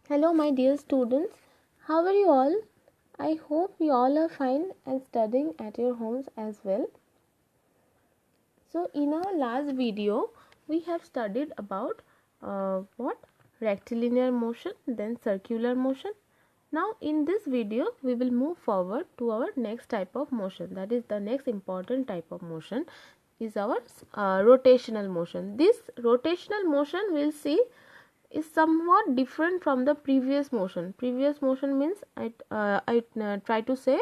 Hello, my dear students. How are you all? I hope you all are fine and studying at your homes as well. So, in our last video, we have studied about what? Rectilinear motion, then circular motion. Now, in this video, we will move forward to our next type of motion. That is, the next important type of motion is our rotational motion. This rotational motion we'll see is somewhat different from the previous motion. Previous motion means I try to say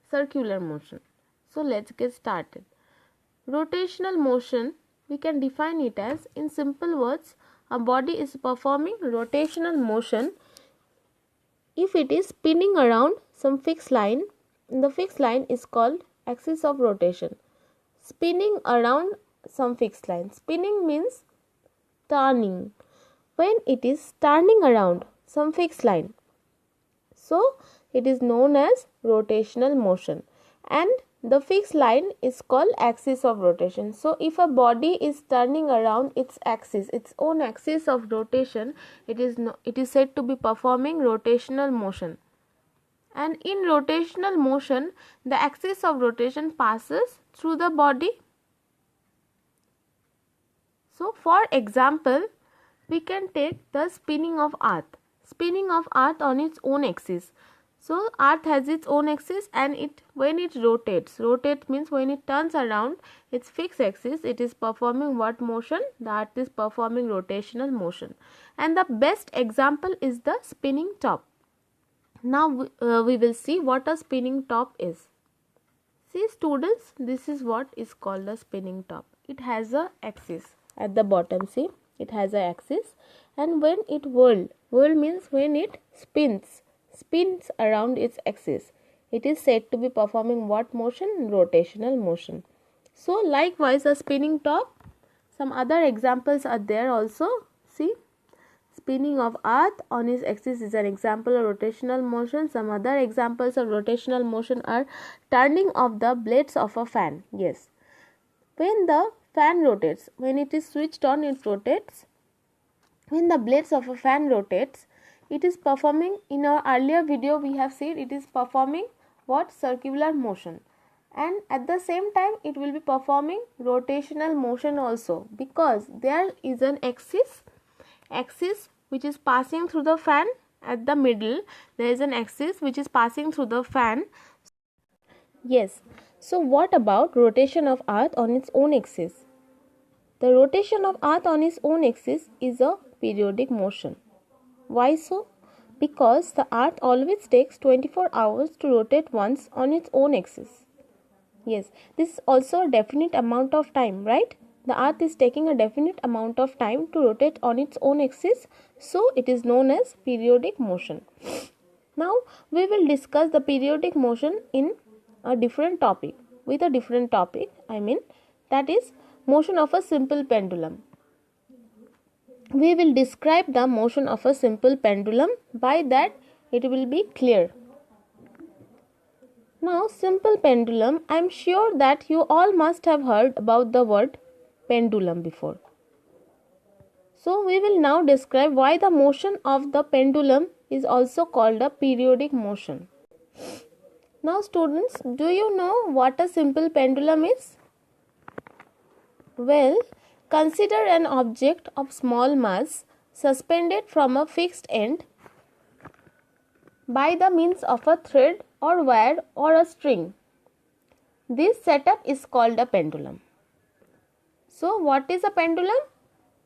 circular motion. So let's get started. Rotational motion, we can define it as, in simple words, a body is performing rotational motion if it is spinning around some fixed line. The fixed line is called axis of rotation. Spinning around some fixed line. Spinning means turning. When it is turning around some fixed line, so it is known as rotational motion, and the fixed line is called axis of rotation. So if a body is turning around its axis, its own axis of rotation, it is said to be performing rotational motion. And in rotational motion, the axis of rotation passes through the body. So for example, we can take the spinning of earth. Spinning of earth on its own axis. So earth has its own axis, and when it rotates means when it turns around its fixed axis, it is performing what motion? The earth is performing rotational motion. And the best example is the spinning top. Now we will see what a spinning top is. See students, this is what is called a spinning top. It has a axis at the bottom. See, it has a axis, and when it whirl means when it spins around its axis, it is said to be performing what motion? Rotational motion. So likewise, a spinning top, some other examples are there also. See, spinning of earth on its axis is an example of rotational motion. Some other examples of rotational motion are turning of the blades of a fan. Yes, when the fan rotates, when it is switched on, it rotates. When the blades of a fan rotates, it is performing, in our earlier video we have seen, it is performing what? Circular motion. And at the same time it will be performing rotational motion also, because there is an axis which is passing through the fan. At the middle there is an axis which is passing through the fan. Yes. So what about rotation of earth on its own axis? The rotation of earth on its own axis is a periodic motion. Why so? Because the earth always takes 24 hours to rotate once on its own axis. Yes, this is also a definite amount of time, right? The earth is taking a definite amount of time to rotate on its own axis, so it is known as periodic motion. Now we will discuss the periodic motion in a different topic, that is motion of a simple pendulum. We will describe the motion of a simple pendulum, by that it will be clear. Now, simple pendulum, I am sure that you all must have heard about the word pendulum before. So we will now describe why the motion of the pendulum is also called a periodic motion. Now students, do you know what a simple pendulum is? Well, consider an object of small mass suspended from a fixed end by the means of a thread or wire or a string. This setup is called a pendulum. So what is a pendulum?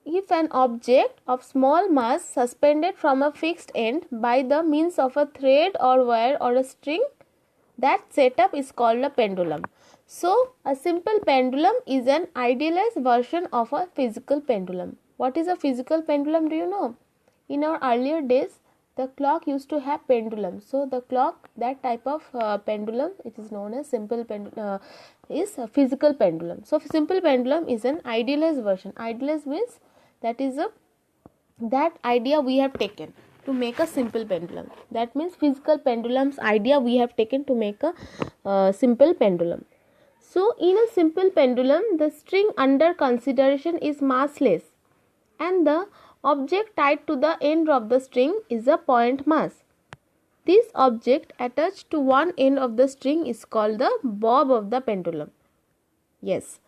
If an object of small mass suspended from a fixed end by the means of a thread or wire or a string, that setup is called a pendulum. So a simple pendulum is an idealized version of a physical pendulum. What is a physical pendulum, do you know? In our earlier days, the clock used to have pendulum. So the clock, that type of pendulum, it is known as is a physical pendulum. So simple pendulum is an idealized version. Idealized means that idea we have taken to make a simple pendulum. That means physical pendulum's idea we have taken to make a simple pendulum. So in a simple pendulum, the string under consideration is massless and the object tied to the end of the string is a point mass. This object attached to one end of the string is called the bob of the pendulum. Yes.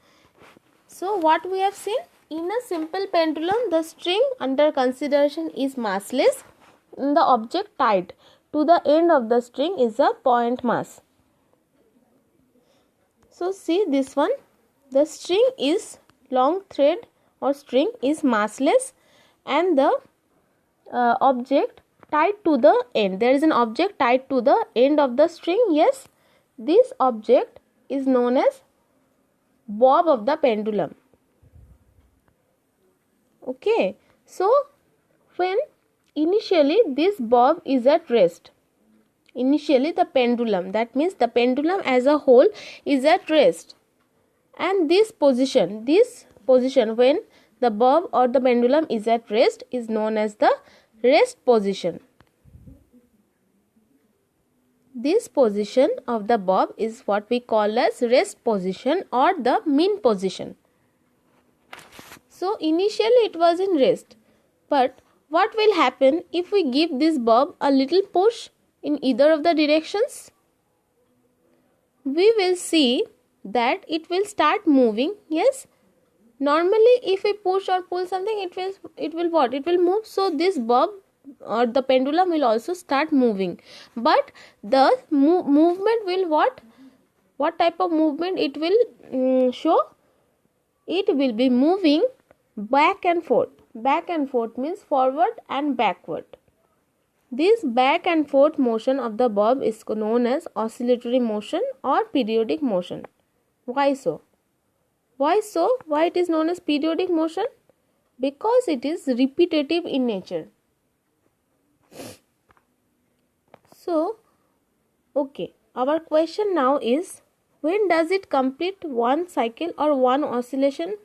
So what we have seen, in a simple pendulum, the string under consideration is massless. The object tied to the end of the string is a point mass. So see this one, the string is long thread or string is massless, and the object tied to the end, there is an object tied to the end of the string. Yes, this object is known as bob of the pendulum. Okay, so when initially this bob is at rest, initially the pendulum, that means the pendulum as a whole is at rest, and this position when the bob or the pendulum is at rest is known as the rest position. This position of the bob is what we call as rest position or the mean position. So initially it was in rest, but what will happen if we give this bob a little push in either of the directions? We will see that it will start moving. Yes, normally if we push or pull something, it will move. So this bob or the pendulum will also start moving, but the movement will what type of movement it will show? It will be moving back and forth. Back and forth means forward and backward. This back and forth motion of the bob is known as oscillatory motion or periodic motion. Why so? Why so? Why it is known as periodic motion? Because it is repetitive in nature. So, okay, our question now is, when does it complete one cycle or one oscillation?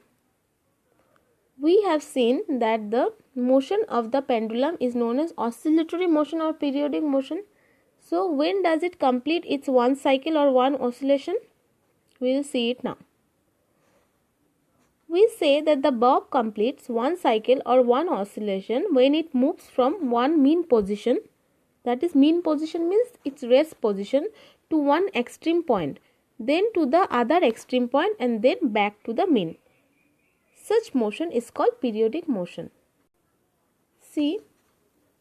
We have seen that the motion of the pendulum is known as oscillatory motion or periodic motion. So, when does it complete its one cycle or one oscillation? We will see it now. We say that the bob completes one cycle or one oscillation when it moves from one mean position, that is mean position means its rest position, to one extreme point, then to the other extreme point, and then back to the mean. Such motion is called periodic motion. See,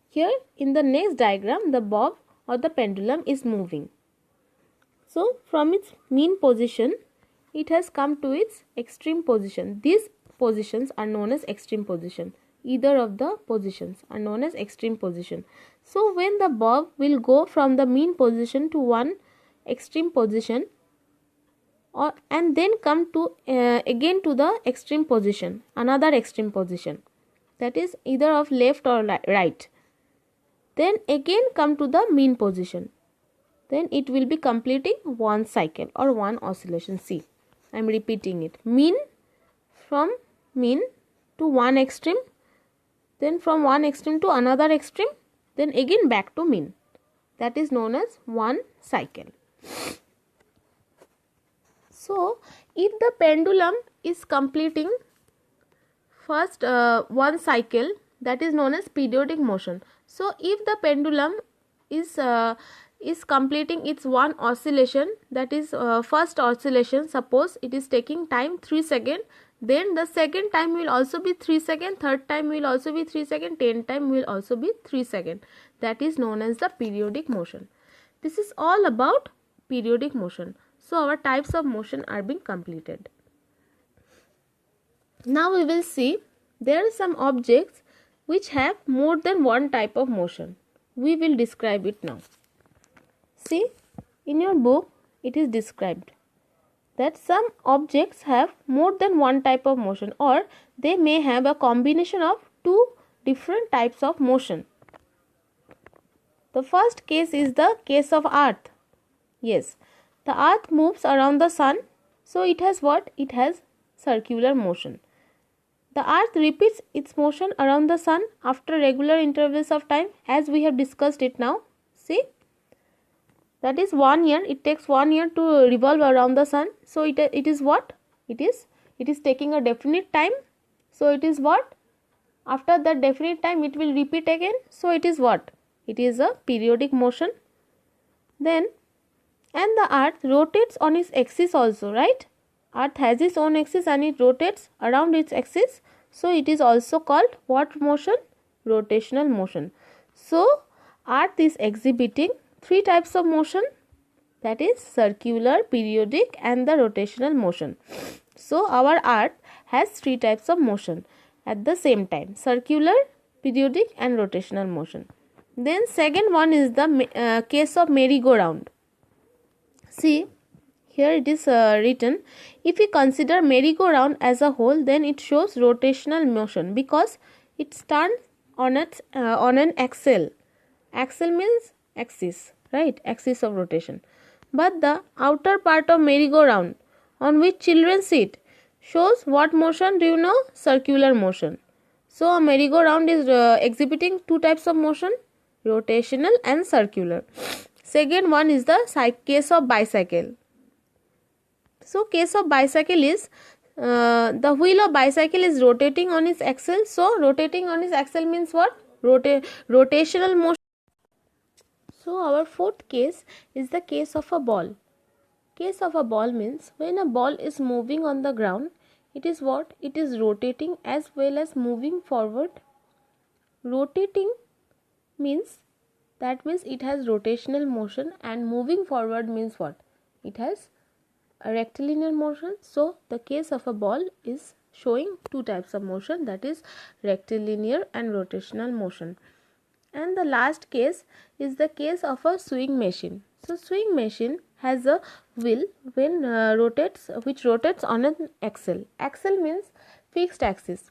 here in the next diagram, the bob or the pendulum is moving. So, from its mean position, it has come to its extreme position. These positions are known as extreme position. Either of the positions are known as extreme position. So, when the bob will go from the mean position to one extreme position, and then come to again to the extreme position, another extreme position, that is either of left or right, then again come to the mean position, then it will be completing one cycle or one oscillation. See, I am repeating it. Mean, from mean to one extreme, then from one extreme to another extreme, then again back to mean. That is known as one cycle. So, if the pendulum is completing first one cycle, that is known as periodic motion. So, if the pendulum is completing its one oscillation, that is first oscillation, suppose it is taking time 3 seconds, then the second time will also be 3 seconds, third time will also be 3 seconds, 10th time will also be 3 seconds. That is known as the periodic motion. This is all about periodic motion. So, our types of motion are being completed. Now, we will see there are some objects which have more than one type of motion. We will describe it now. See, in your book it is described that some objects have more than one type of motion, or they may have a combination of two different types of motion. The first case is the case of earth. Yes, the earth moves around the sun, so it has what? It has circular motion. The earth repeats its motion around the sun after regular intervals of time, as we have discussed it now. See, that is 1 year. It takes 1 year to revolve around the sun. So it is what? It is taking a definite time. So it is what? after that definite time it will repeat again. So it is what? It is a periodic motion. Then, and the earth rotates on its axis also, right? Earth has its own axis and it rotates around its axis. So it is also called what motion? Rotational motion. So earth is exhibiting three types of motion, that is circular, periodic and the rotational motion. So our earth has three types of motion at the same time: circular, periodic and rotational motion. Then second one is the case of merry-go-round. See, here it is written, if we consider merry-go-round as a whole, then it shows rotational motion because it stands on an axle. Axle means axis, right? Axis of rotation. But the outer part of merry-go-round on which children sit shows what motion? Do you know? Circular motion. So a merry-go-round is exhibiting two types of motion, rotational and circular. Second one is the case of bicycle. So case of bicycle is the wheel of bicycle is rotating on its axle. So rotating on its axle means what? Rotational motion. So our fourth case is the case of a ball. Case of a ball means when a ball is moving on the ground, it is what? It is rotating as well as moving forward. Rotating means, that means it has rotational motion, and moving forward means what? It has a rectilinear motion. So the case of a ball is showing two types of motion, that is rectilinear and rotational motion. And the last case is the case of a sewing machine. So sewing machine has a wheel which rotates on an axle. Axle means fixed axis.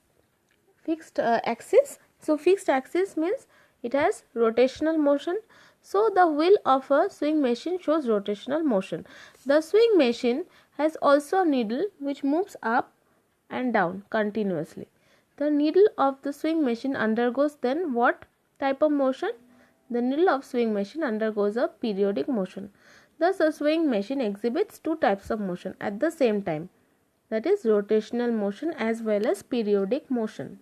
Fixed axis. So fixed axis means it has rotational motion. So the wheel of a sewing machine shows rotational motion. The sewing machine has also a needle which moves up and down continuously. The needle of the sewing machine undergoes then what type of motion? The needle of sewing machine undergoes a periodic motion. Thus a sewing machine exhibits two types of motion at the same time, that is rotational motion as well as periodic motion.